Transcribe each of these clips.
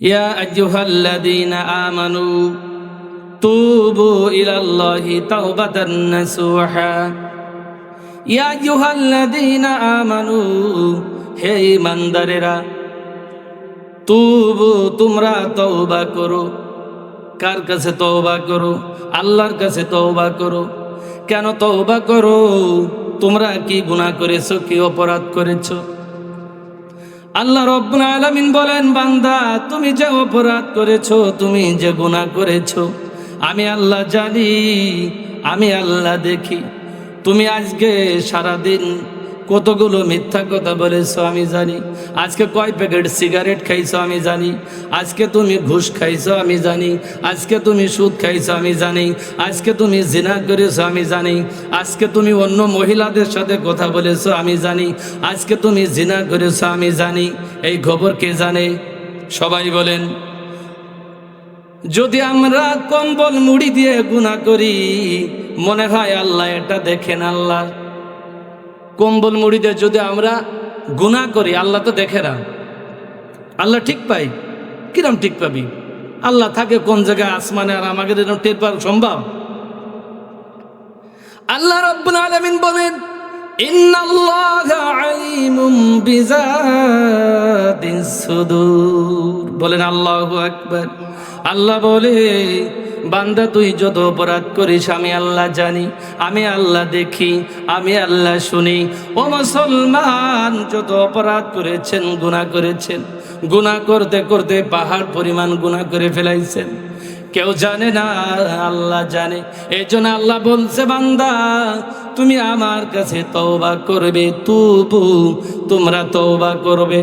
ইয়া আইয়ুহাল্লাযীনা আমানু তুবু ইলাল্লাহি তাওবাতান নাসুহা। ইয়া আইয়ুহাল্লাযীনা আমানু, হে ঈমানদারেরা, তুবু, তোমরা তওবা করো। কার কাছে তওবা করো? আল্লাহর কাছে তওবা করো। কেন তওবা করো? তোমরা কি গুনাহ করেছো, কি অপরাধ করেছো? আল্লাহ রাব্বুল আলামিন বলেন, বান্দা তুমি যে অপরাধ করেছো, তুমি যে গুনাহ করেছো, আমি আল্লাহ জানি, আমি আল্লাহ দেখি। তুমি আজকে সারাদিন কতগুলো মিথ্যা কথা বলেছো আমি জানি। আজকে কয় প্যাকেট সিগারেট খাইছো আমি জানি। আজকে তুমি ঘুষ খাইছো আমি জানি। আজকে তুমি সুদ খাইছো আমি জানি। আজকে তুমি জিনা করেছো আমি জানি। আজকে তুমি অন্য মহিলাদের সাথে কথা বলেছো আমি জানি। আজকে তুমি জিনা করেছো আমি জানি। এই খবর কে জানে? সবাই বলেন। যদি আমরা কম্বল মুড়ি দিয়ে গুনাহ করি, মনে হয় আল্লাহ এটা দেখেন। আল্লাহ কম্বল মুড়ি দিয়ে যদি আমরা গুনাহ করি, আল্লাহ তো দেখে না। আল্লাহ ঠিক পাই? কিরম ঠিক পাবি? আল্লাহ থাকে কোন জায়গায়? আসমানে। আর আমাকে টের পাওয়া সম্ভব? আল্লাহ রাব্বুল আলামিন বলেন, ইন্নাল্লাহা আলিমুম বিযাতিস সুদূর। বলেন আল্লাহু আকবার। আল্লাহ বলে, বান্দা তুই যত অপরাধ করিস আমি আল্লাহ জানি, আমি আল্লাহ দেখি, আমি আল্লাহ শুনি। ও মুসলমান, যত অপরাধ করেছেন, গুনাহ করেছেন, গুনাহ করতে করতে পাহাড় পরিমাণ গুনাহ করে ফেলাইছেন, কেউ জানে না, আল্লাহ জানে। এই জন্য আল্লাহ বলছে, বান্দা তুমি আমার কাছে তওবা করবে। তুবু, তোমরা তওবা করবে।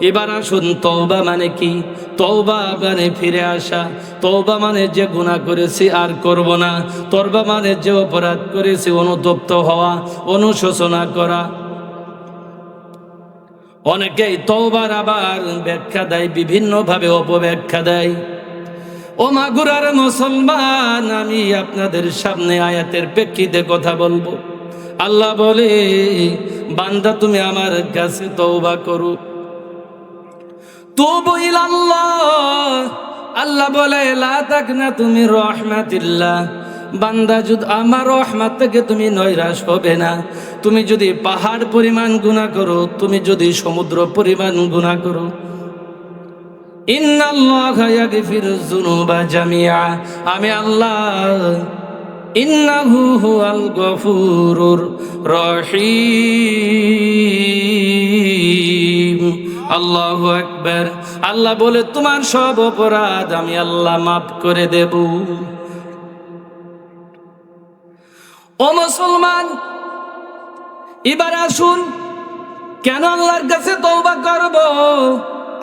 এবার আসুন, তওবা মানে কি? তওবা মানে ফিরে আসা। তওবা মানে যে গুনাহ করেছি আর করব না। তওবা মানে যে অপরাধ করেছি অনুতপ্ত হওয়া, অনুশোচনা করা। অনেকেই তওবার আবার ব্যাখ্যা দেয়, বিভিন্নভাবে অপব্যাখ্যা দেয়। ও মাগুরার মুসলমান, আমি আপনাদের সামনে আয়াতের প্রেক্ষিতে কথা বলবো। আল্লাহ বলে, বান্দা তুমি আমার কাছে তওবা করো। তুবু ইলাল্লাহ। আল্লাহ বলে, লা তাকনাতু মির রাহমাতিল্লাহ। বান্দা, যদি আমার রহমত থেকে তুমি নৈরাশ হবে না। তুমি যদি পাহাড় পরিমাণ গুনাহ করো, তুমি যদি সমুদ্র পরিমাণ গুনাহ করো, ইন্নাল্লাহা ইয়াগফিরুয যুনুবা জামিআ, আমি আল্লাহ, ইন্নাহু হুয়াল গফুরুর রহিম। আল্লাহু আকবার। আল্লাহ বলে, তোমার সব অপরাধ আমি আল্লাহ মাফ করে দেব। ও মুসলমান, এবার আসুন, কেন আল্লাহর কাছে তওবা করব?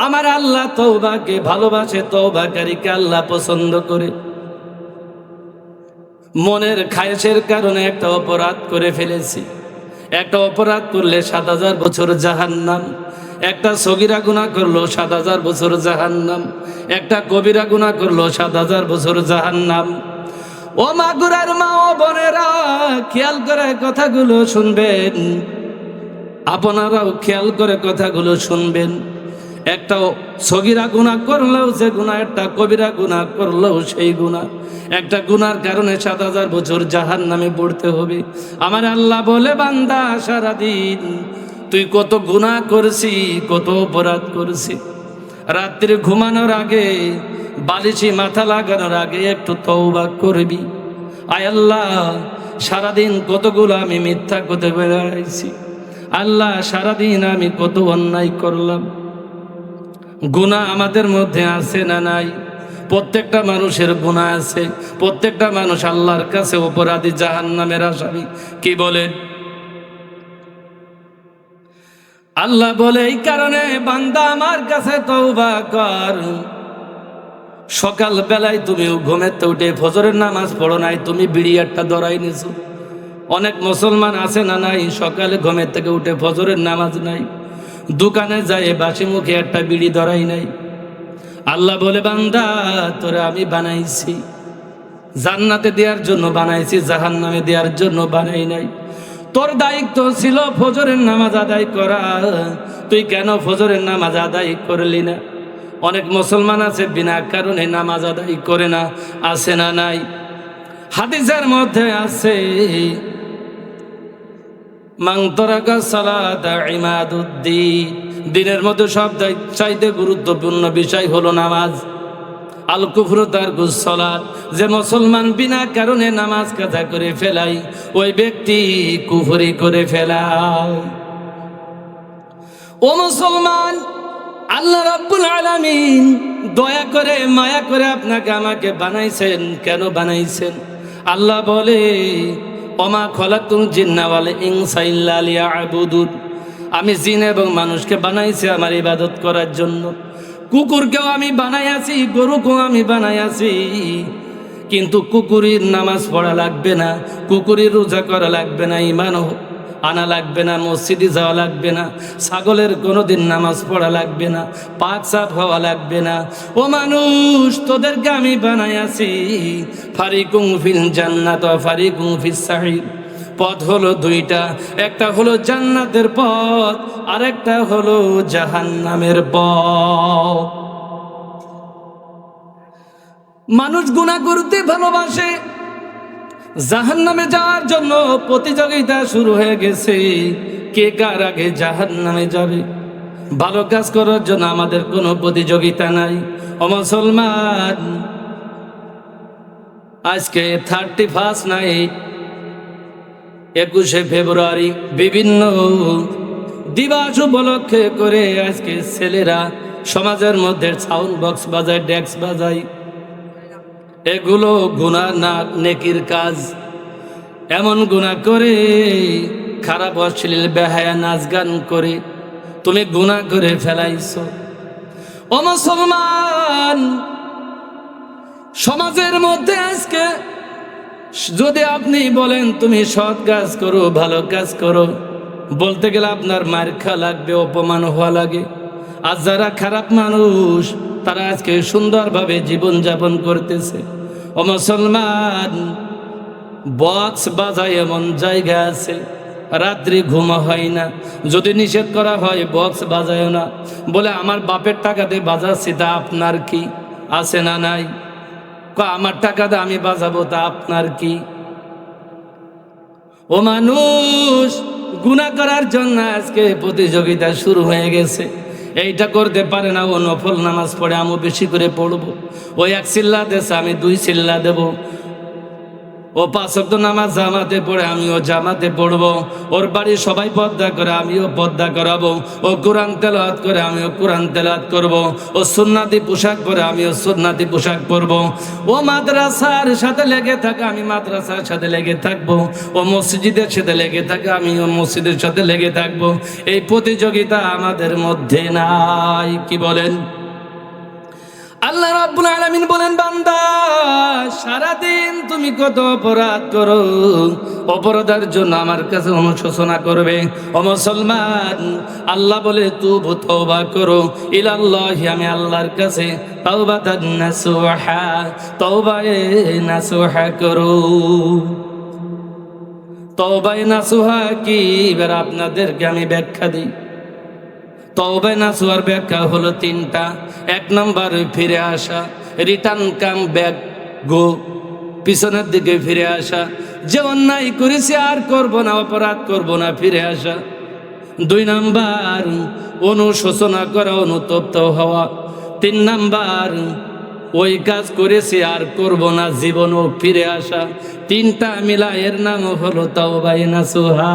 আমার আল্লাহ তওবাকে ভালোবাসে, তওবাকারীকে আল্লাহ পছন্দ করে। মনের খায়েশের কারণে একটা অপরাধ করে ফেলেছি। একটা অপরাধ করলে ৭,০০০ বছর জাহান্নাম। একটা সগীরা গুনাহ করলো ৭,০০০ বছর জাহান্নাম। একটা কবিরা গুনাহ করলো ৭,০০০ বছর জাহান্নাম। ও মাগুরার মা ও বোনেরা, খেয়াল করে কথাগুলো শুনবেন। আপনারাও খেয়াল করে কথাগুলো শুনবেন। একটা সগীরা গুনাহ করলেও যে গুনাহ, একটা কবিরা গুনাহ করলেও সেই গুনাহ। একটা গুনার কারণে ৭,০০০ বছর জাহান্নামে পড়তে হবে। আমার আল্লাহ বলে, বান্দা সারাদিন তুই কত গুনাহ করছি, কত অপরাধ করছি। রাত্রে ঘুমানোর আগে, বালিশে মাথা লাগানোর আগে একটু তওবা করবি। আয় আল্লাহ, সারাদিন কতগুলো আমি মিথ্যা কথা বেড়াইছি। আল্লাহ, সারাদিন আমি কত অন্যায় করলাম। গুনাহ আমাদের মধ্যে আছে না নাই? প্রত্যেকটা মানুষের গুনাহ আছে। প্রত্যেকটা মানুষ আল্লাহর কাছে অপরাধী, জাহান্নামের আসামি। কি বলেন? আল্লাহ বলে, এই কারণে বান্দা আমার কাছে তওবা কর। সকাল বেলায় তুমি ঘুমেতে উঠে ফজরের নামাজ পড়ো নাই, তুমি বিড়ি একটা ধরাই নিছো। অনেক মুসলমান আছে না নাই? সকালে ঘুমের থেকে উঠে ফজরের নামাজ নাই, দোকানে যায় বাসি মুখে একটা বিড়ি ধরাই নাই। আল্লাহ বলে, বান্দা তোরে আমি বানাইছি, জান্নাতে দেওয়ার জন্য বানাইছি, জাহান্নামে দেওয়ার জন্য বানাই নাই। তোর দায়িত্ব ছিল ফজরের নামাজ আদায় করা, তুই কেন ফজরের নামাজ আদায় করলি না? ও অনেক মুসলমান আছে বিনা কারণে নামাজ আদায় করে না, আছে না নাই? হাদিসের মধ্যে আছে মান তারাকা সালাতা ইমাদুদ্দিন, দিনের মধ্যে সব চাইতে গুরুত্বপূর্ণ বিষয় হলো নামাজ। আল কুফরু তারকুস সালাত, যে মুসলমান বিনা কারণে নামাজ কাজা করে ফেলাই ওই ব্যক্তি কুফরি করে ফেলায়। ও মুসলমান, আল্লাহ রাব্বুল আলামিন দয়া করে মায়া করে আপনাকে আমাকে বানাইছেন। কেন বানাইছেন? আল্লাহ বলে ওমা খলাকুল জিন্না ওয়াল ইনসা ইল্লা লিয়াবুদুন, আমি জিন এবং মানুষকে বানাইছি আমার ইবাদত করার জন্য। কুকুরকেও আমি বানাইয়াছি, গরুকেও আমি বানাইয়াছি, কিন্তু কুকুরের নামাজ পড়া লাগবে না, কুকুরের রোজা করা লাগবে না, ইমানও আনা লাগবে না, মসজিদে যাওয়া লাগবে না, ছাগলের কোনোদিন নামাজ পড়া লাগবে না, পাক সাফ হওয়া লাগবে না। ও মানুষ, তোদেরকে আমি বানাইয়াছি ফারিকুম ফিল জান্নাত ওয়া ফারিকুম ফিস সাঈর। পথ হলো দুইটা, একটা হলো জান্নাতের পথ, আর একটা হলো জাহান্নামের পথ। মানুষ গুনাহ করতে ভালোবাসে, জাহান্নামে যাওয়ার জন্য প্রতিযোগিতা শুরু হয়ে গেছে, কে কার আগে জাহান্নামে যাবে। ভালো কাজ করার জন্য আমাদের কোনো প্রতিযোগিতা নাই। ও মুসলমান, আজকে 31 নাইট 21শে ফেব্রুয়ারি বিভিন্ন দিবস উপলক্ষে করে আজকে ছেলেরা সমাজের মধ্যে সাউন্ড বক্স বাজায়, ডেক্স বাজায়। এগুলো গুনাহ না নেকির কাজ। এমন গুনাহ করে, খারাপ অশ্লীল বেহায়া নাচ গান করে তুমি গুনাহ করে ফেলাইছো। ও মুসলমান, সমাজের মধ্যে আজকে যদি আপনি বলেন তুমি সৎ কাজ করো, ভালো কাজ করো, বলতে গেলে আপনার মার খা লাগবে, অপমান হওয়া লাগে। আর যারা খারাপ মানুষ তারা আজকে সুন্দরভাবে জীবনযাপন করতেছে। ও মুসলমান, বক্স বাজায় এমন জায়গা আছে রাত্রি ঘুম হয় না, যদি নিষেধ করা হয় বক্স বাজায় না, বলে আমার বাপের টাকাতে বাজাচ্ছি, তা আপনার কি? আছে না নাই? আমার টাকাতে আমি বাজাবো, তা আপনার কি? ও মানুষ, গুনাহ করার জন্য আজকে প্রতিযোগিতা শুরু হয়ে গেছে। এইটা করতে পারে না, ও নফল নামাজ পড়ে, আমি বেশি করে পড়বো। ওই 1 চিল্লা দেশে আমি 2 চিল্লা দেব। ও 5 ওয়াক্ত নামাজ জামাতে পড়ে, আমিও জামাতে পড়বো। ওর বাড়ি সবাই পর্দা করে, আমিও পর্দা করাবো। ও কোরআন তেলাওয়াত করে, আমিও কোরআন তেলাওয়াত করব। ও সুন্নাতি পোশাক পরে, আমিও সুন্নাতি পোশাক পরবো। ও মাদ্রাসার সাথে লেগে থাকে, আমি মাদ্রাসার সাথে লেগে থাকবো। ও মসজিদের সাথে লেগে থাকে, আমিও মসজিদের সাথে লেগে থাকবো। এই প্রতিযোগিতা আমাদের মধ্যে নাই। কি বলেন? আল্লাহ রাব্বুল আলামিন বলেন, বান্দা সারাদিন তুমি কত অপরাধ করো, অপরাধের জন্য আমার কাছে অনুশোচনা করবে। ও মুসলমান, আল্লাহ বলে তুবু, তওবা করো ইলাল্লাহি, আমি আল্লাহর কাছে তাওবাতান নাসুহা, তওবায়ে নাসুহা করো। তওবায়ে নাসুহা কি? এবার আপনাদেরকে আমি ব্যাখ্যা দিই। তওবা নাসুহার ব্যাখ্যা হলো 3টা। 1 নম্বর ফিরে আসা, রিটার্ন কাম ব্যাক, গো, পিছনের দিকে ফিরে আসা, যে অন্যায় করেছি আর করব না, অপরাধ করব না, ফিরে আসা। 2 নম্বর অনুশোচনা করা, অনুতপ্ত হওয়া। 3 নম্বর ওই কাজ করেছি আর করব না, জীবনও ফিরে আসা। 3টা মিলা এর নাম হলো তাওবা নাসুহা।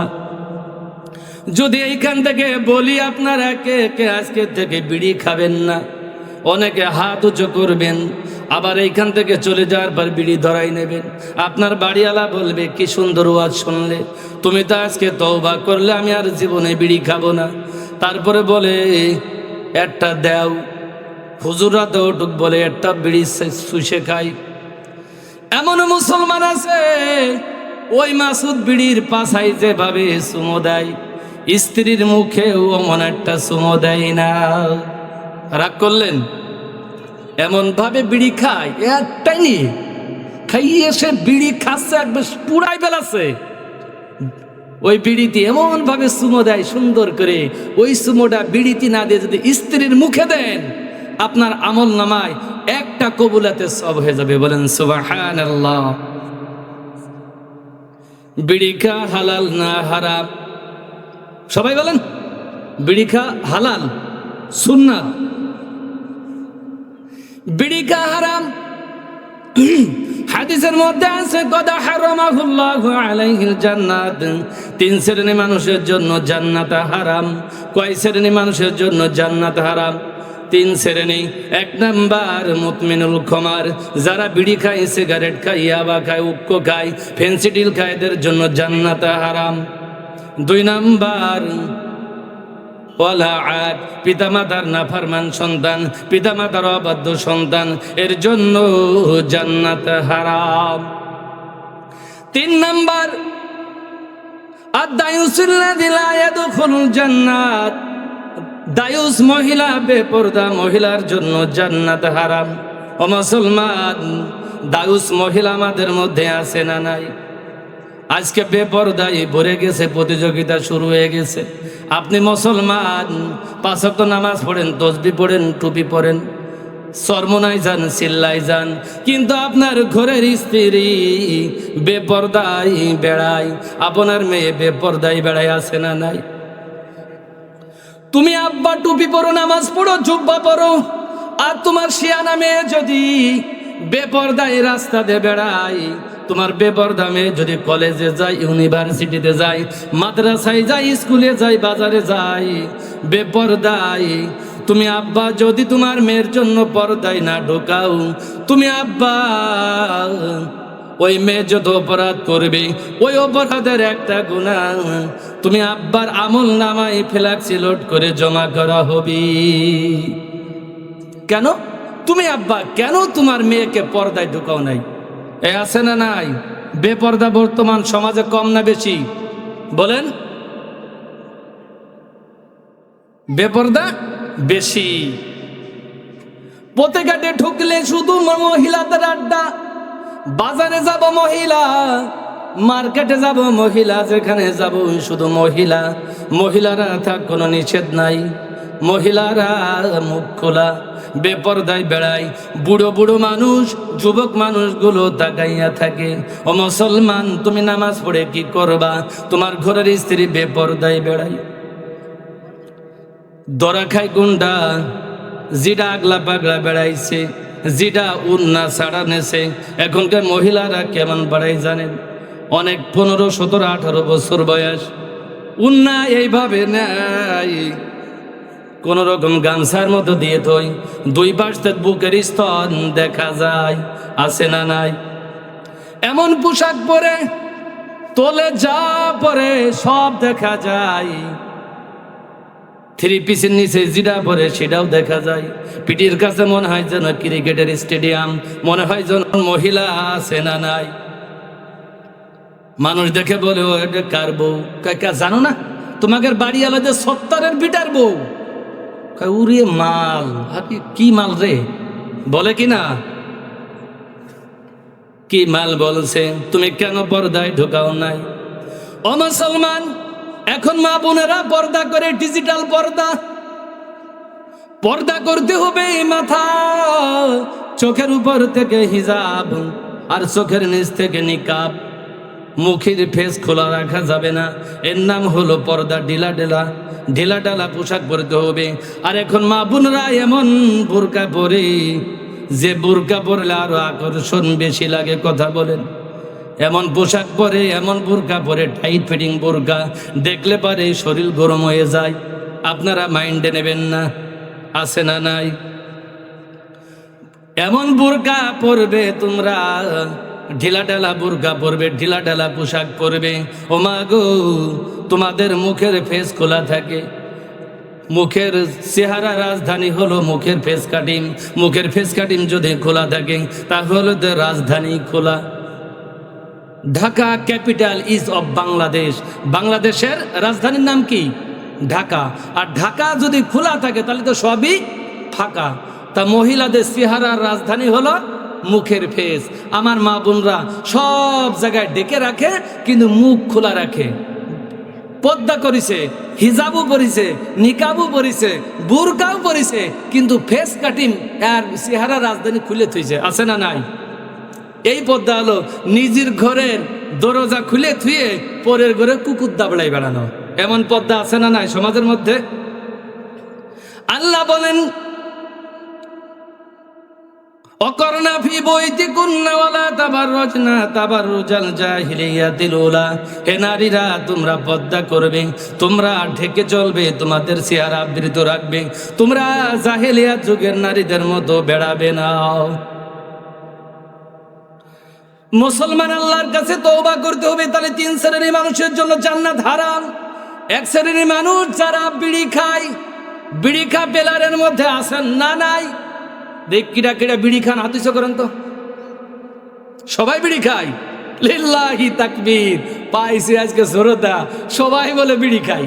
যদি এইখান থেকে বলি আপনারা কে কে আজকে থেকে বিড়ি খাবেন না, অনেকে হাত উঁচু করবেন, আবার এইখান থেকে চলে যাওয়ার পর বিড়ি ধরাই নেবেন। আপনার বাড়িওয়ালা বলবে, কি সুন্দর ওয়াজ শুনলে, তুমি তো আজকে তওবা করলে, আমি আর জীবনে বিড়ি খাবো না। তারপরে বলে একটা দেও, হুজুররা তো ওটুক বলে একটা বিড়ি শুষে খাই। এমন মুসলমান আছে ওই মাসুদ বিড়ির পাশাই যেভাবে চুমো দেয়, স্ত্রীর মুখেও এমন একটা চুমো দেয় না। রাগ করলেন? এমন ভাবে বিড়ি খায়, একটাই নিয়ে খাইয়ে সে বিড়ি খাচ্ছে, একবার পুরাই বেলাছে। ওই বিড়িতে এমন ভাবে চুমো দেয় সুন্দর করে, ওই চুমোটা বিড়িতে না দিয়ে যদি স্ত্রীর মুখে দেন আপনার আমল নামায় একটা কবুলাতে সব হয়ে যাবে। বলেন সুবহানাল্লাহ। বিড়ি খাওয়া হালাল না হারাম? সবাই বলেন, বিড়ি খাওয়া হালাল সুন্নাত, বিড়ি খাওয়া হারাম। হাদিসের মধ্যে আছে কদ হারামাহুল্লাহু আলাইহিল জান্নাত, 3 শ্রেণী মানুষের জন্য জান্নাত হারাম। কয় শ্রেণী মানুষের জন্য জান্নাত হারাম? 3 শ্রেণী। 1 নাম্বার মুতমিনুল খমার, যারা বিড়ি খায়, সিগারেট খায়, ইয়াবা খায়, উক্কো খায়, ফেন্সিডিল খায়, এদের জন্য জান্নাত হারাম। 2 নাম্বার ওয়ালাআদ, পিতামাতার নাফরমান সন্তান, পিতামাতার অবাধ্য সন্তান, এর জন্য জান্নাত হারাম। 3 নাম্বার আদ-দায়ুসুল্লাযী লা ইয়াদখুলুল জান্নাত, দায়ুস মহিলা, বেপরদা মহিলার জন্য জান্নাত হারাম। ও মুসলমান, দায়ুস মহিলা আমাদের মধ্যে আছে না নাই? আজকে বেপরদাই ভরে গেছে, প্রতিযোগিতা শুরু হয়ে গেছে। আপনি মুসলমান, 5 ওয়াক্ত নামাজ পড়েন, তসবিহ পড়েন, টুপি পড়েন, চরমনায় যান, চিল্লায় যান, কিন্তু আপনার ঘরের স্ত্রী বেপরদাই বেড়ায়, আপনার মেয়ে বেপরদাই বেড়ায়, আছে না নাই? তুমি আব্বা টুপি পরো, নামাজ পড়ো, জুব্বা পরো, আর তোমার শিয়ানা মেয়ে যদি বেপরদাই রাস্তা দিয়ে বেড়ায়, তোমার বেপরদা মেয়ে যদি কলেজে যায়, ইউনিভার্সিটিতে যায়, মাদ্রাসায় যায়, স্কুলে যায়, বাজারে যায়, বেপরদাই, তুমি আব্বা যদি তোমার মেয়ের জন্য পর্দায় না ঢোকাও, তুমি আব্বা ওই মেয়ে যত অপরাধ করবে, ওই অপরাধের একটা গুনাহ তুমি আব্বার আমল নামায় ফ্ল্যাক্সি লোড করে জমা করা হবে। কেন? তুমি আব্বা কেন তোমার মেয়েকে পর্দায় ঢুকাও নাই? এ আছে না নাই? বেপর্দা বর্তমান সমাজে কম না বেশি? বলেন, বেপর্দা বেশি। পথে ঘাটে ঢুকলে শুধু মহিলাদের আড্ডা, বাজারে যাব মহিলা, মার্কেটে যাব মহিলা, যেখানে যাব শুধু মহিলা। মহিলারা থাক, কোনো নিষেধ নাই, মহিলারা মুখ খোলা, বেপরদায় বেড়ায়। বুড়ো বুড়ো মানুষ, যুবক মানুষগুলো তাকাইয়া থাকে। ও মুসলমান, তুমি নামাজ পড়ে কি করবা? তোমার ঘরের স্ত্রী বেপরদায় বেড়ায়, দরা খায় গুন্ডা, জিডা আগলা পাগলা বেড়াইছে, জিডা উন্না ছাড়া নেছে। এখনকার মহিলারা কেমন বেড়াই জানেন? অনেক 15, 17, 18 বছর বয়স, উন্না এইভাবে নাই, কোন রকম গামছার মতো দিয়ে থই, 2 পাশে বুকের স্তন দেখা যায়, আছে না নাই? এমন পোশাক পরে তোলে যা পরে সব দেখা যায়, 3 পিসের নিচে যেটা পরে সেটাও দেখা যায়। পিটির কাছে মনে হয় যেন ক্রিকেটের স্টেডিয়াম, মনে হয় যেন মহিলা, আছে না নাই? মানুষ দেখে বলে, ও এটা কার বউ? কাকা জানো না, তোমাদের বাড়ি আলাদা 70-এর বিটার বউ। উড়িয়ে মাল, কি মাল রে? বলে কি না? কি মাল বলছে? তুমি কেন পর্দায় ঢোকাও নাই? ও মুসলমান, এখন মা বোনেরা পর্দা করে, ডিজিটাল পর্দা। পর্দা করতে হবে মাথা, চোখের উপর থেকে হিজাব, আর চোখের নিচ থেকে নিকাব। মুখের ফেস খোলা রাখা যাবে না, এর নাম হলো পর্দা। ঢিলা ঢালা পোশাক পরতে হবে। আর এখন মা বোনরা এমন বোরকা পরে, যে বোরকা পরলে আরো আকর্ষণ বেশি লাগে। কথা বলেন, এমন পোশাক পরে, এমন বোরকা পরে, টাইট ফিটিং বোরকা, দেখলে পারে শরীর গরম হয়ে যায়। আপনারা মাইন্ডে নেবেন না, আছে না নাই? এমন বোরকা পরবে তোমরা, ঢিলা ঢালা বোরকা পরবে, ঢিলা ঢালা পোশাক পরবে। ও মা গো, তোমাদের মুখের ফেস খোলা থাকে। মুখের চেহারা রাজধানী হলো মুখের ফেস কাটিং। মুখের ফেস কাটিং যদি খোলা থাকে, তাহলে তো রাজধানী খোলা। Dhaka capital is of Bangladesh, বাংলাদেশের রাজধানীর নাম কি? ঢাকা। আর ঢাকা যদি খোলা থাকে তাহলে তো সবই ফাঁকা। তা মহিলাদের চেহারার রাজধানী হলো মুখের ফেস। আমার মা বোনরা সব জায়গায় ডেকে রাখে, কিন্তু মুখ খোলা রাখে। পর্দা করেছে, হিজাবও পরিছে, নিকাবও পরিছে, বুরকাও পরিছে, কিন্তু ফেস কাটিং আর চেহারা রাজধানী খুলে থুইছে, আছে না নাই? এই পর্দা হলো নিজের ঘরের দরজা খুলে থুয়ে পরের ঘরে কুকুর দাবড়াই বেড়ানো। এমন পর্দা আছে না নাই সমাজের মধ্যে? আল্লাহ বলেন, অকর্ণা ফি বৈতিকুন্না ওয়ালা তাবাররুজনা তাবাররুজাল জাহিলিয়াতিল উলা। হে নারীরা, তোমরা পর্দা করবে, তোমরা ঢেকে চলবে, তোমাদের চেহারা আবৃত রাখবে, তোমরা জাহেলিয়াত যুগের নারীদের মতো বেড়াবে না। মুসলমান আল্লাহর কাছে তওবা করতে হবে। তাহলে তিন শ্রেণীর মানুষের জন্য জান্নাত হারাম। এক শ্রেণীর মানুষ যারা বিড়ি খায়, বিড়ি খা পেলারের মধ্যে আসেন না নাই? দেখ কিরা কিরা বিড়ি খান, হাতিস করেন তো। সবাই বিড়ি খায়, লিল্লাহি তাকবীর, পাইছি আজকে শ্রোতা, সবাই বলে বিড়ি খাই।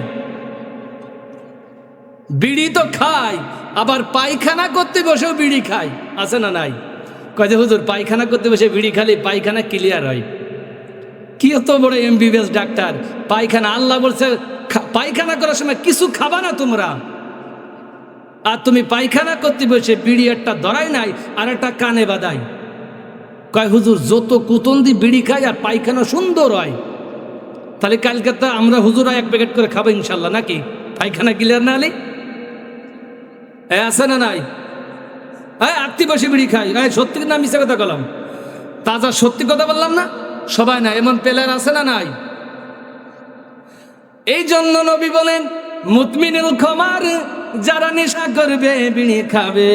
বিড়ি তো খায়, আবার পায়খানা করতে বসেও বিড়ি খায়, আছে না নাই? কয় যে হুজুর পায়খানা করতে বসে বিড়ি খালি পায়খানা ক্লিয়ার হয়। কি এত বড় এমবিবিএস ডাক্তার, পায়খানা আল্লাহ বলছে পায়খানা করার সময় কিছু খাবা না তোমরা, আর তুমি পায়খানা করতে বসে বিড়ি একটা ধরাই নাই আর একটা কানে বাদাই। কয় হুজুর যত কুতন্দি বিড়ি খায় আর পায়খানা সুন্দর হয়, তাহলে কালকে তো আমরা হুজুরা এক প্যাকেট করে খাবো ইনশাল্লাহ, নাকি? পায়খানা ক্লিয়ার না হলে আছে না নাই? আত্মী বসে বিড়ি খাই, সত্যি না মিশা কথা বললাম? তাজা সত্যি কথা বললাম না? সবাই না, এমন পেলার আছে না নাই? এই জন্য নবী বলেন, মুতমিনুল খমার, যারা নেশা করবে, বিড়ি খাবে,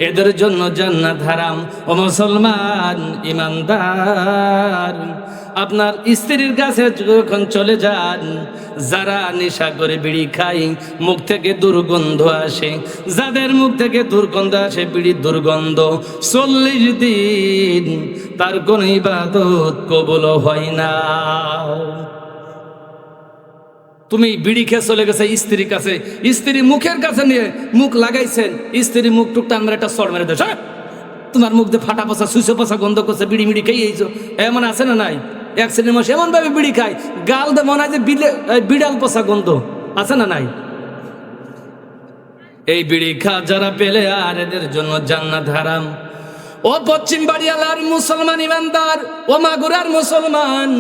এদের জন্য জান্নাত হারাম। ও মুসলমান ইমানদার, আপনার স্ত্রীর কাছে যখন চলে যান, যারা নেশা করে বিড়ি খায়, মুখ থেকে দুর্গন্ধ আসে, যাদের মুখ থেকে দুর্গন্ধ আসে, বিড়ির দুর্গন্ধ, 40 দিন তার কোন ইবাদত কবুল হয় না। তুমি বিড়ি খেয়ে চলে গেছে স্ত্রীর কাছে, স্ত্রী মুখের কাছে নিয়ে মুখ লাগাইছেন, স্ত্রী মুখ টুকটা আমরা একটা সর মেরে দেয়, তোমার মুখ দিয়ে ফাটা পচা সুইসো পচা গন্ধ করছে, বিড়ি মিড়ি খেয়েছো, এমন আছে না নাই? এক শ্রেণীর মানুষ এমন ভাবে বিড়ি খায়, গাল দিয়ে মনে হয় যে বিড়াল পচা গন্ধ, আছে না নাই? এই বিড়ি খা যারা পেলে আর এদের জন্য জান্নাত হারাম। ও পশ্চিম বাড়িয়ালার মুসলমান ইমানদার, ও মাগুরার মুসলমান,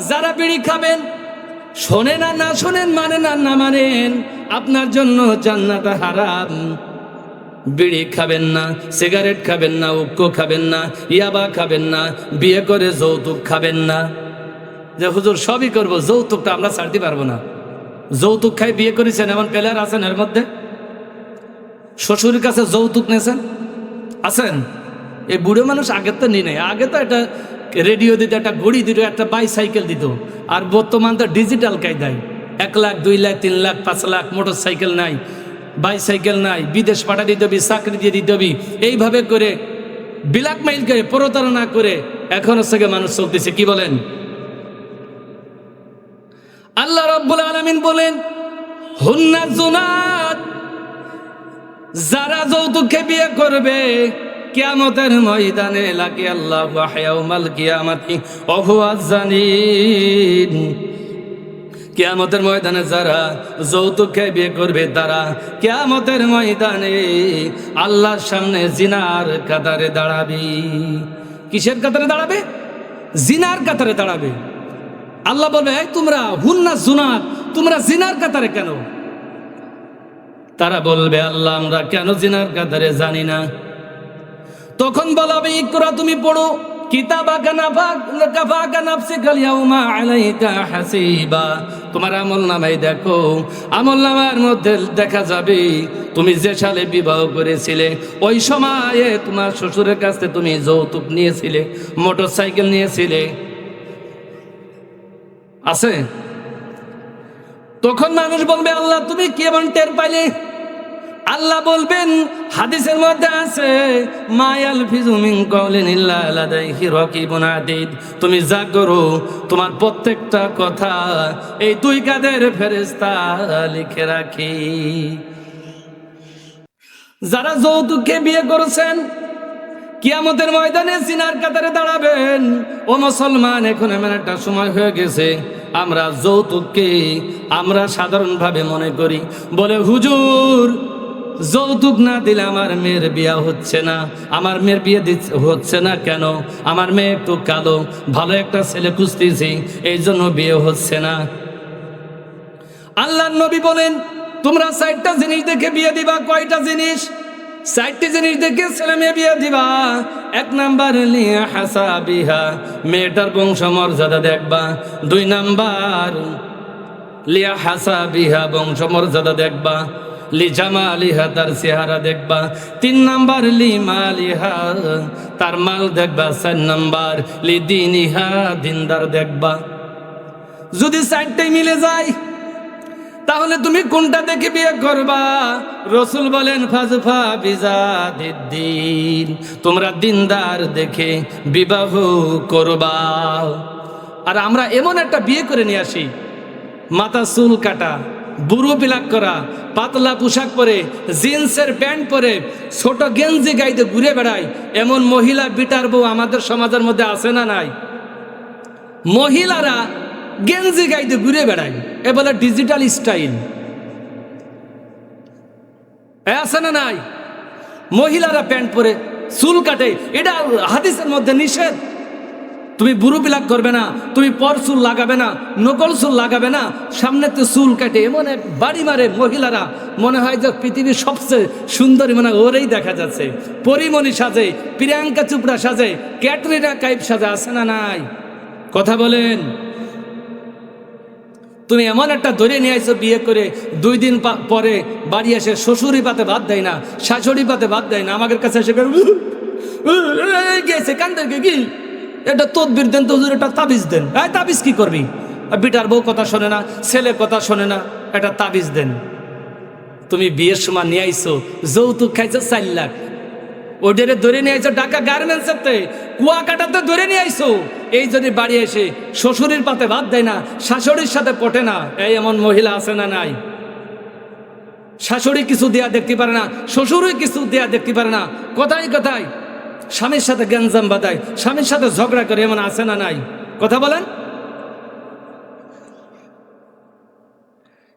যারা বিড়ি খাবেন, শোনেন আর না শোনেন, মানেন আর না মানেন, আপনার জন্য জান্নাত হারাম। বিড়ি খাবেন না, সিগারেট খাবেন না, উক্কো খাবেন না, ইয়াবা খাবেন না, বিয়ে করে যৌতুক খাবেন না। যে হুজুর সবই করবো, যৌতুকটা আমরা ছাড়তে পারবো না। যৌতুক খাই বিয়ে করেছেন, এমন প্লেয়ার আছেন এর মধ্যে? শ্বশুরের কাছে যৌতুক নিয়েছেন, আছেন? এই বুড়ো মানুষ আগে তো নিয়ে নেয়, আগে তো একটা রেডিও দিত, একটা ঘড়ি দিত, একটা বাইসাইকেল দিত, আর বর্তমান তো ডিজিটাল কায়দায় 1 লাখ 2 লাখ 3 লাখ 5 লাখ, মোটর সাইকেল নাই, বাইসাইকেল নাই, বিদেশ পাঠা দিতে হবে, চাকরি দিয়ে দিতে হবে, এইভাবে করে ব্ল্যাকমেইল করে, প্রতারণা করে এখন হচ্ছে মানুষ চলতেছে। কি বলেন? আল্লাহ রাব্বুল আলামিন বলেন, হুন্না জুনাত, যারা যৌতুককে বিয়ে করবে, কিয়ামতের ময়দানে লাকি আল্লাহ ইয়াউমাল কিয়ামাতি ওয়া হুয়া জানিন। কিয়ামতের ময়দানে যারা যৌতুককে বিয়ে করবে, তারা কিয়ামতের ময়দানে আল্লাহর সামনে জিনার কাতারে দাঁড়াবে। কিসের কাতারে দাঁড়াবে? জিনার কাতারে দাঁড়াবে। আল্লাহ বলবে, এই তোমরা হুন্না জুনাত, তোমরা জিনার কাতারে কেন? তারা বলবে, আল্লাহ আমরা কেন জিনার কাতারে জানি না। তখন বলা হবে, ইকরা, তুমি পড়ো, কিতাবাকা কাফাকা নাফসিকাল ইয়াউমা আলাইকা হাসিবা। তোমার আমলনামায় দেখো, আমলনামার মধ্যে দেখা যাবে তুমি যে সালে বিবাহ করেছিলে, ওই সময়ে তোমার শ্বশুরের কাছে তুমি যৌতুক নিয়েছিলে, মোটরসাইকেল নিয়েছিলে, আছে? তখন মানুষ বলবে, আল্লাহ তুমি কেমন টের পাইলে? আল্লাহ বলবেন, হাদিসের মধ্যে আছে, মায়াল ফিজু মিন কাউলিন ইল্লা লাদাইহি রাকিবুন আতীদ। তুমি যা করো, তোমার প্রত্যেকটা কথা এই 2 কাঁধের ফেরেশতা লিখে রাখে। যারা যৌতুককে বিয়ে করেছেন, কিয়ামতের ময়দানে জিনার কাতারে দাঁড়াবেন। ও মুসলমান, এখন এমন একটা সময় হয়ে গেছে, আমরা যৌতুককে আমরা সাধারণভাবে মনে করি, বলে হুজুর যৌতুক না দিলে আমার মেয়ের বিয়ে হচ্ছে না, আমার মেয়ের বিয়ে হচ্ছে না কেন? আমার মেয়ে একটু কালো, ভালো একটা ছেলে খুঁজতেছি, এই জন্য বিয়ে হচ্ছে না। আল্লাহর নবী বলেন, তোমরা 4টা জিনিস দেখে বিয়ে দিবা। কয়টা জিনিস? 4টি জিনিস দেখে ছেলে মেয়ে বিয়ে দিবা। 1 নাম্বার লিয়া হাসাবিহা, মেয়েটার বংশমর্যাদা দেখবা। 2 নাম্বার লিয়া হাসাবিহা, বংশমর্যাদা দেখবা। লি জামালিহা, তার চেহারা দেখবা। 3 নাম্বার লি মালিহা, তার মাল দেখবা। 4 নাম্বার লি দিনিহা, দিনদার দেখবা। যদি 4টাই মিলে যায় তাহলে তুমি কোনটা দেখে বিয়ে করবা? রসুল বলেন ফাজফা বিজাদিদ্দিন, তোমরা দিনদার দেখে বিবাহ করবা। আর আমরা এমন একটা বিয়ে করে নিয়ে আসি, মাথা চুল কাটা, বুড়ো বিলাক করা, পাতলা পোশাক পরে, জিন্সের প্যান্ট পরে, ছোট গেঞ্জি গাইতে ঘুরে বেড়ায় এমন মহিলা বিটার বউ আমাদের সমাজের মধ্যে আছে না নাই? মহিলারা গেঞ্জি গাইতে ঘুরে বেড়ায়, এ বলে ডিজিটাল স্টাইল, আছে না নাই? মহিলারা প্যান্ট পরে, চুল কাটে, এটা হাদিসের মধ্যে নিষেধ। তুমি বুড়ো বিলাক করবে না, তুমি পর চুল লাগাবে না, নকল চুল লাগাবে না, সামনে তো চুল কাটে এমন এক বাড়ি মারে মহিলারা, মনে হয় যে পৃথিবীর সবচেয়ে সুন্দরী, মানে ওরেই দেখা যাচ্ছে। পরিমণি সাজে, প্রিয়াঙ্কা চোপড়া সাজে, ক্যাটরিনা কাইফ সাজে, আছে না নাই? কথা বলেন। তুমি এমন একটা ধরে নিয়ে আইছো বিয়ে করে, 2 দিন পরে বাড়ি এসে শ্বশুরি পাতে ভাত দেয় না, শাশুড়ি পাতে ভাত দেয় না, আমাদের কাছে এসে গেছে কান্দেরকে কি এটা তদবির দেন তো হুজুর, এটা তাবিজ দেন। এই তাবিজ কি করবি? বিটার বউ কথা শোনে না, ছেলে কথা শোনে না, এটা তাবিজ দেন। তুমি বিয়ের সময় নিয়ে আইছো, যৌতুক খাইছো 4 লাখ, ওটারে ধরে নিয়ে আইছো ঢাকা গার্মেন্টসেতে, কুয়াকাটাতে ধরে নিয়ে আইছো। এই যদি বাড়ি এসে শ্বশুরের পাতে ভাত দেয় না, শাশুড়ির সাথে পটে না, এই এমন মহিলা আছে না নাই? শাশুড়ি কিছু দেয়া দেখতে পারে না, শ্বশুরই কিছু দেয়া দেখতে পারে না, কথায় কথায় স্বামীর সাথে গ্যাঞ্জাম বাঁধায়, স্বামীর সাথে ঝগড়া করে, এমন আছে না নাই? কথা বলেন।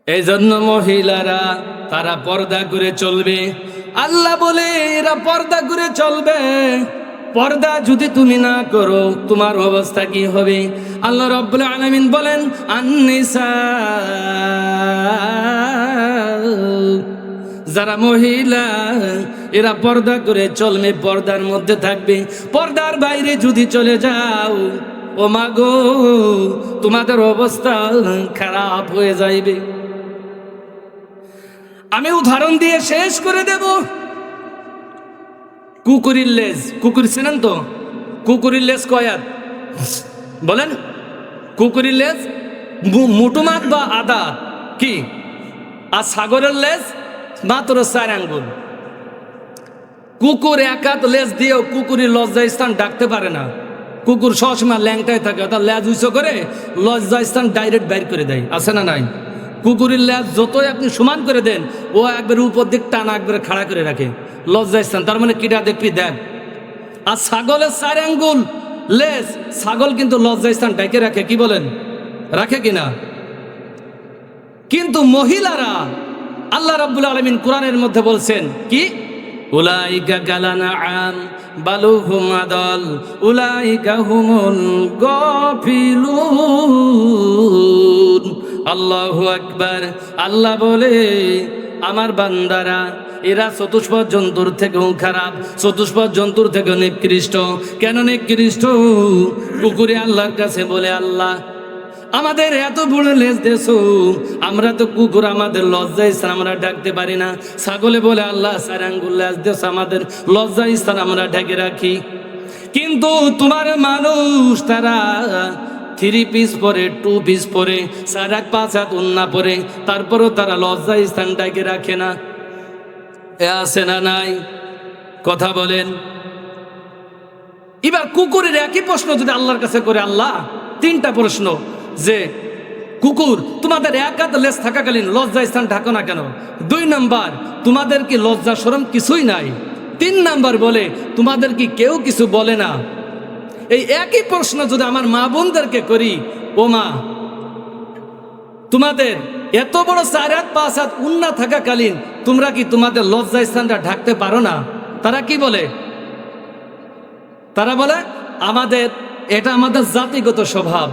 এই জন্য মহিলারা তারা পর্দা করে চলবে। আল্লাহ বলে এরা পর্দা করে চলবে। পর্দা যদি তুমি না করো তোমার অবস্থা কি হবে? আল্লাহ রাব্বুল আলামিন বলেন, আন-নিসা, যারা মহিলা এরা পর্দা করে চলবে, পর্দার মধ্যে থাকবে। পর্দার বাইরে যদি চলে যাও, ও মা গো, তোমাদের অবস্থা খারাপ হয়ে যাইবে। আমি উদাহরণ দিয়ে শেষ করে দেব। কুকুরের লেজ, কুকুর চেনেন তো? কুকুরের লেজ কয়াত বলেন? কুকুরের লেজ মুটুমাত বা আদা কি? আর ছাগলের লেজ মাত্র 4 আঙ্গুল। কুকুর 1 হাত লেজ দিয়েও কুকুরের লজ্জাস্থান ডাকতে পারে না। কুকুর সবসময় ল্যাংটায় থাকে, তার লেজ উঁচু করে লজ্জাস্থান ডাইরেক্ট বাইর করে দেয়, আছে না নাই? কুকুরের লেজ যতই আপনি সমান করে দেন, ও একবার উপর দিক টানা একবারে খাড়া করে রাখে লজ্জাস্থান, তার মানে কিটা দেখবি দেন। আর ছাগলের 4 আঙ্গুল লেজ, ছাগল কিন্তু লজ্জাস্থান ডাইকে রাখে, কি বলেন? রাখে কিনা? কিন্তু মহিলারা, আল্লাহ রাব্বুল আলামিন কোরআনের মধ্যে বলছেন কি? উলাইকা কালানআম বালুহুম আদাল উলাইকা হুমুল গাফিলুন। আল্লাহু আকবার। আল্লাহ বলে, আমার বান্দারা এরা চতুষ্পদ জন্তুর থেকেও খারাপ, চতুষ্পদ জন্তুর থেকেও নিকৃষ্ট। কেন নিকৃষ্ট? কুকুরে আল্লাহর কাছে বলে, আল্লাহ আমাদের এত বড় লেজ দেছো, আমরা তো কুকুর, আমাদের লজ্জা স্থান আমরা ঢাকতে পারি না। ছাগলে বলে, আল্লাহ 4 আঙ্গুল লেজ দেছো, আমাদের লজ্জা স্থান আমরা ঢেকে রাখি। কিন্তু তোমার মানুষ তারা 3 পিস পরে, 2 পিস পরে, 4-5 হাত উন্না পরে, তারপরও তারা লজ্জা স্থান ঢেকে রাখে না। এ আছে না নাই? কথা বলেন। এবার কুকুরের একই প্রশ্ন যদি আল্লাহর কাছে করে, আল্লাহ 3টা প্রশ্ন, যে কুকুর তোমাদের 1 হাত লেজ থাকাকালীন লজ্জা স্থান ঢাকো না কেন? 2 নাম্বার, তোমাদের কি লজ্জা শরম কিছুই নাই? 3 নাম্বার বলে, তোমাদের কি কেউ কিছু বলে না? এই একই প্রশ্ন যদি আমার মা বোনদেরকে করি, ও মা তোমাদের এত বড় 4 হাত 5 হাত উন্না থাকাকালীন তোমরা কি তোমাদের লজ্জা স্থানটা ঢাকতে পারো না? তারা কি বলে? তারা বলে এটা আমাদের জাতিগত স্বভাব।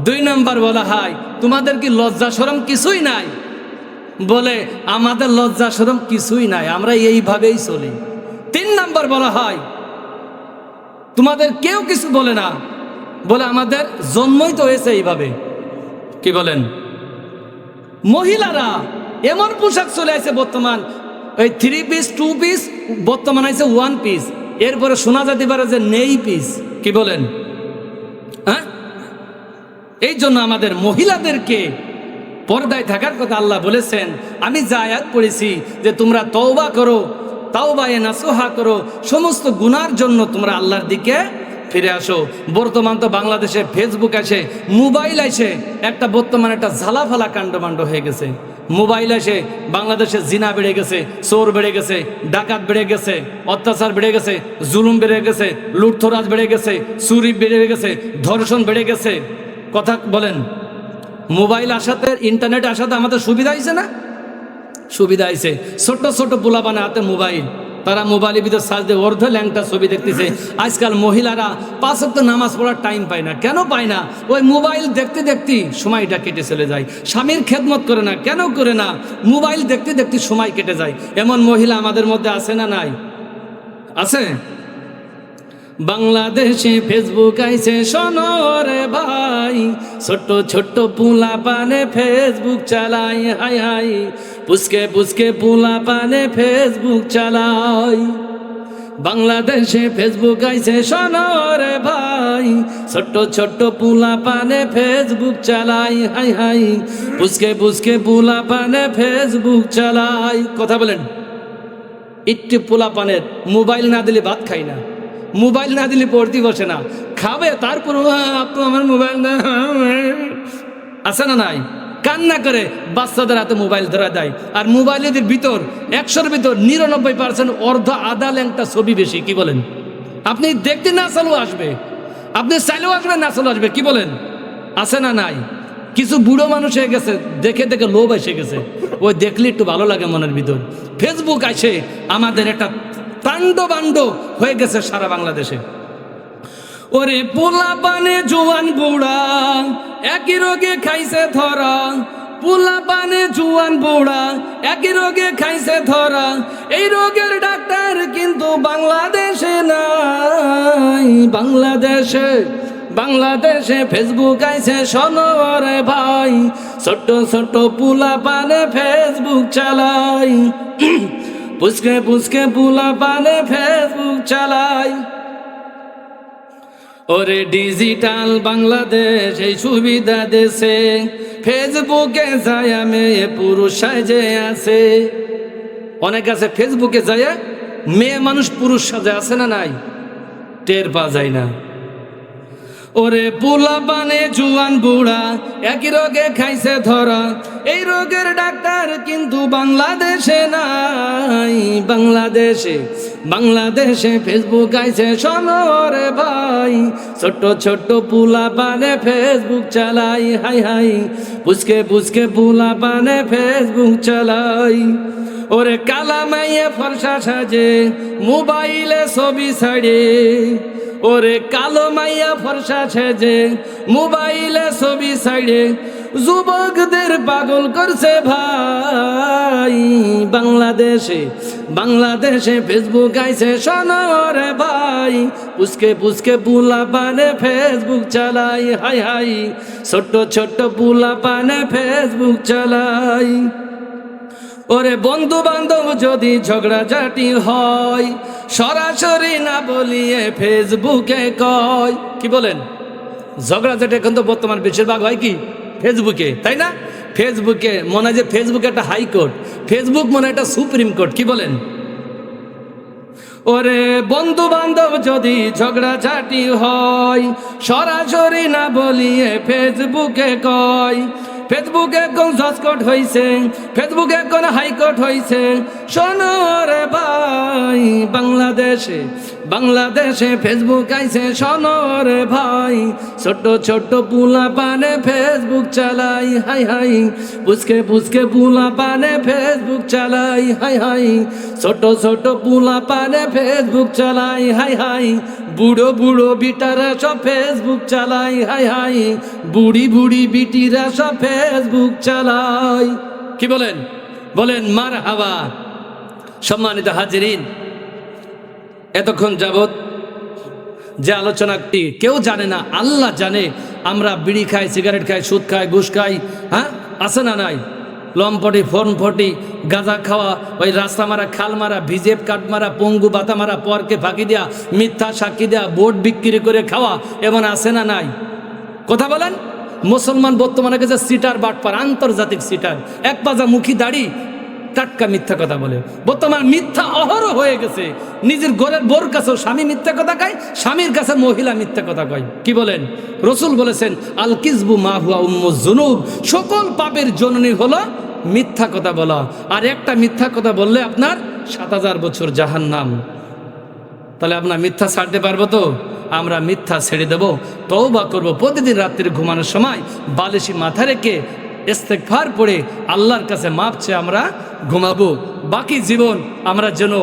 2 নাম্বার বলা হয় তোমাদের কি লজ্জা শরম কিছুই নাই? বলে আমাদের লজ্জা শরম কিছুই নাই, আমরা এইভাবেই চলি। 3 নাম্বার বলা হয় তোমাদের কেউ কিছু বলে না, বলে আমাদের জন্মই তো হয়েছে এইভাবে। কি বলেন? মহিলারা এমন পোশাক চলে আসে বর্তমান, ওই 3 পিস 2 পিস, বর্তমান আছে 1 পিস, এরপরে শোনা যেতে পারে যে নেই পিস। কি বলেন? হ্যাঁ, এই জন্য আমাদের মহিলাদেরকে পর্দায় থাকার কথা আল্লাহ বলেছেন। আমি যে আয়াত পড়েছি যে তোমরা তওবা করো, তাওবায়ে নাসুহা করো, সমস্ত গুনার জন্য তোমরা আল্লাহর দিকে ফিরে আসো। বর্তমান তো বাংলাদেশে ফেসবুক আসে, মোবাইল আসে, বর্তমানে একটা ঝালাফালা কাণ্ডমাণ্ড হয়ে গেছে। মোবাইল আসে বাংলাদেশে জিনা বেড়ে গেছে, চোর বেড়ে গেছে, ডাকাত বেড়ে গেছে, অত্যাচার বেড়ে গেছে, জুলুম বেড়ে গেছে, লুটতরাজ বেড়ে গেছে, চুরি বেড়ে গেছে, ধর্ষণ বেড়ে গেছে। কথা বলেন, মোবাইল আসাতে, ইন্টারনেট আসাতে আমাদের সুবিধা হয়েছে না? সুবিধা হয়েছে। ছোট ছোট পোলাপানের হাতে মোবাইল, তারা মোবাইলের ভিতরে সার্চ দিয়ে অর্ধ ল্যাংটা ছবি দেখতেছে। আজকাল মহিলারা 5 ওয়াক্ত নামাজ পড়ার টাইম পায় না। কেন পায় না? ওই মোবাইল দেখতে দেখতে সময়টা কেটে চলে যায়। স্বামীর খেদমত করে না। কেন করে না? মোবাইল দেখতে দেখতে সময় কেটে যায়। এমন মহিলা আমাদের মধ্যে আছে না নাই? আছে। বাংলাদেশে ফেসবুক আইছে শোনো রে ভাই, ছোট্ট ছোট্ট পুলা পানে ফেসবুক চালাই, হাই হাই পুচকে পুচকে পুলা পানে ফেসবুক চালাই। বাংলাদেশে ফেসবুক আইছে শোনো রে ভাই, ছোট্ট ছোট্ট পুলা পানে ফেসবুক চালাই, হাই হাই পুচকে পুচকে পুলা পানে ফেসবুক চালাই। কথা বলেন, একটু পোলা পানের মোবাইল না দিলে ভাত খাই না, মোবাইল না দিলে পড়তে বসে না, খাবে তারপর আপনি আমার মোবাইল না, আছে না নাই? কান্না করে বাচ্চাদের হাতে মোবাইল ধরা দেয়। আর মোবাইলের ভিতর 100-র ভিতর 99% অর্ধ আধা ল্যাংটা ছবি বেশি। কি বলেন? আপনি দেখতে না চালু আসবে, আপনি চাইলেও আসবে, না চালু আসবে। কি বলেন? আছে না নাই? কিছু বুড়ো মানুষ হয়ে গেছে, দেখে দেখে লোভ এসে গেছে, ওই দেখলে একটু ভালো লাগে মনের ভিতর। ফেসবুক আসে আমাদের একটা তাণ্ডবাণ্ড হয়ে গেছে সারা বাংলাদেশে। ওরে পোলা পানে জোয়ান বুড়া একই রোগে খাইছে ধরা, পোলা পানে জোয়ান বুড়া একই রোগে খাইছে ধরা। এই রোগের ডাক্তার কিন্তু বাংলাদেশে নাই। বাংলাদেশে ফেসবুক আইছে শোনো রে ভাই, ছোট্ট ছোট্ট পোলা পানে ফেসবুক চালাই, পুচকে পুচকে পোলা পানে ফেসবুক চালাই। ওরে ডিজিটাল বাংলাদেশ এই সুবিধা দেশে, ফেসবুকে যায় মেয়ে পুরুষ সাজে আছে। অনেক আছে ফেসবুকে যায় মেয়ে মানুষ পুরুষ সাজে, আছে না নাই? টের পাওয়া যায় না। ওরে পোলা পানে জুয়ান বুড়া একই রোগে খাইছে ধরা, এই রোগের ডাক্তার কিন্তু বাংলাদেশে নাই। বাংলাদেশে ফেসবুক আইছে শোনো রে ভাই, ছোট্ট ছোট্ট পোলা পানে ফেসবুক চালাই, হাই হাই পুচকে পুচকে পোলা পানে ফেসবুক চালাই। ওরে কালা মাইয়ে ফর্সা সাজে মোবাইলে ছবি ছাড়ে, ওরে কালো মাইয়া ফর্সা সেজে মোবাইলে ছবি ছাড়ে, যুবকদের পাগল করছে ভাই। বাংলাদেশে ফেসবুক আইছে শোনো রে ভাই, পুচকে পুচকে পোলা পানে ফেসবুক চালাই, হাই হাই ছোট্ট ছোট্ট পোলা পানে ফেসবুক চালাই। ওরে বন্ধু বান্ধব যদি ঝগড়াঝাটি হয়, সরাসরি না বলিয়ে ফেসবুকে কয়। কি বলেন? ঝগড়াঝাটি এখন তো বর্তমান বেশিরভাগ হয় কি ফেসবুকে, তাই না? ফেসবুকে মনে হয় যে ফেসবুক একটা হাইকোর্ট, ফেসবুক মনে হয় একটা সুপ্রিম কোর্ট। কি বলেন? ওরে বন্ধু বান্ধব যদি ঝগড়াঝাটি হয়, সরাসরি না বলিয়ে ফেসবুকে কয়। ফেসবুকে কোন জজকোর্ট হয়েছে, ফেসবুকে কোন হাইকোর্ট হয়েছে। শোনো রে ভাই, বাংলাদেশে ফেসবুক আইছে শোনরে ভাই, ছোট ছোট পুলা পানে ফেসবুক চালাই, হাই হাই পুচকে পুচকে পুলা পানে ফেসবুক চালাই, হাই হাই ছোট ছোট পুলা পানে ফেসবুক চালাই, হাই হাই বুড়ো বুড়ো বিটারা সব ফেসবুক চালাই, হাই হাই বুড়ি বুড়ি বিটিরা সব ফেসবুক চালাই। কি বলেন? বলেন মারহাবা। সম্মানিত হাজিরিন, এতক্ষণ যাবৎ যে আলোচনাটি কেউ জানে না, আল্লাহ জানে। আমরা বিড়ি খাই, সিগারেট খাই, সুদ খাই, ঘুষ খাই, হ্যাঁ আছে না নাই? লম্পটি, ফোনফটি, গাঁজা খাওয়া, ওই রাস্তা মারা, খাল মারা, ভিজেপ কাঠ মারা, পঙ্গু বাতা মারা, পরকে ফাঁকি দেওয়া, মিথ্যা সাক্ষী দেওয়া, বোট বিক্রি করে খাওয়া, এমন আছে না নাই? কথা বলেন। মুসলমান বর্তমানে গেছে সিটার বাটপার, আন্তর্জাতিক সিটার, এক পাজা মুখী দাড়ি, টাটকা মিথ্যা কথা বলে। বর্তমান মিথ্যা অহরহ হয়ে গেছে। নিজের ঘরের বোর কাছেও স্বামী মিথ্যা কথা কয়, স্বামীর কাছে মহিলা মিথ্যা কথা কয়। কি বলেন? রসুল বলেছেন আল কিজবু মা হুয়া উম্মুজ জুনুব, সকল পাপের জননী হলো মিথ্যা কথা বলা। আর একটা মিথ্যা কথা বললে আপনার ৭,০০০ বছর জাহান্নাম। তাহলে আপনার মিথ্যা ছাড়তে পারবো তো? আমরা মিথ্যা ছেড়ে দেব, তওবা করব। প্রতিদিন রাত্রে ঘুমানোর সময় বালিশি মাথা রেখে ইস্তেগফার পড়ে আল্লাহর কাছে মাপ চেয়ে আমরা ঘুমাবো। বাকি জীবন আমরা যেন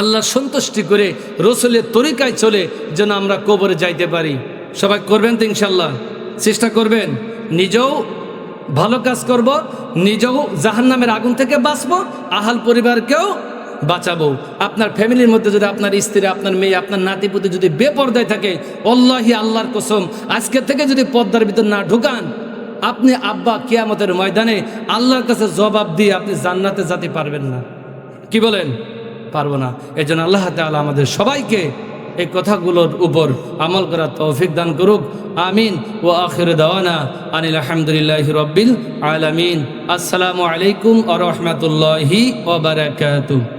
আল্লাহ সন্তুষ্টি করে রসুলের তরিকায় চলে যেন আমরা কবরে যাইতে পারি। সবাই করবেন তো ইনশাল্লাহ? চেষ্টা করবেন। নিজেও ভালো কাজ করব, নিজেও জাহান্নামের আগুন থেকে বাঁচবো, আহাল পরিবারকেও বাঁচাবো। আপনার ফ্যামিলির মধ্যে যদি আপনার স্ত্রী, আপনার মেয়ে, আপনার নাতিপুতি যদি বেপর্দায় থাকে, আল্লাহি আল্লাহর কসম, আজকে থেকে যদি পর্দার ভিতর না ঢুকান, আপনি আব্বা কিয়ামতের ময়দানে আল্লাহর কাছে জবাব দিয়ে আপনি জান্নাতে যেতে পারবেন না। কি বলেন? পারবো না। এই জন্য আল্লাহ তাআলা আমাদের সবাইকে এই কথাগুলোর উপর আমল করার তৌফিক দান করুক। আমিন। ওয়া আখিরু দাওয়ানা আনিল হামদুলিল্লাহি রাব্বিল আলামিন। আসসালামু আলাইকুম ওয়া রাহমাতুল্লাহি ওয়া বারাকাতুহু।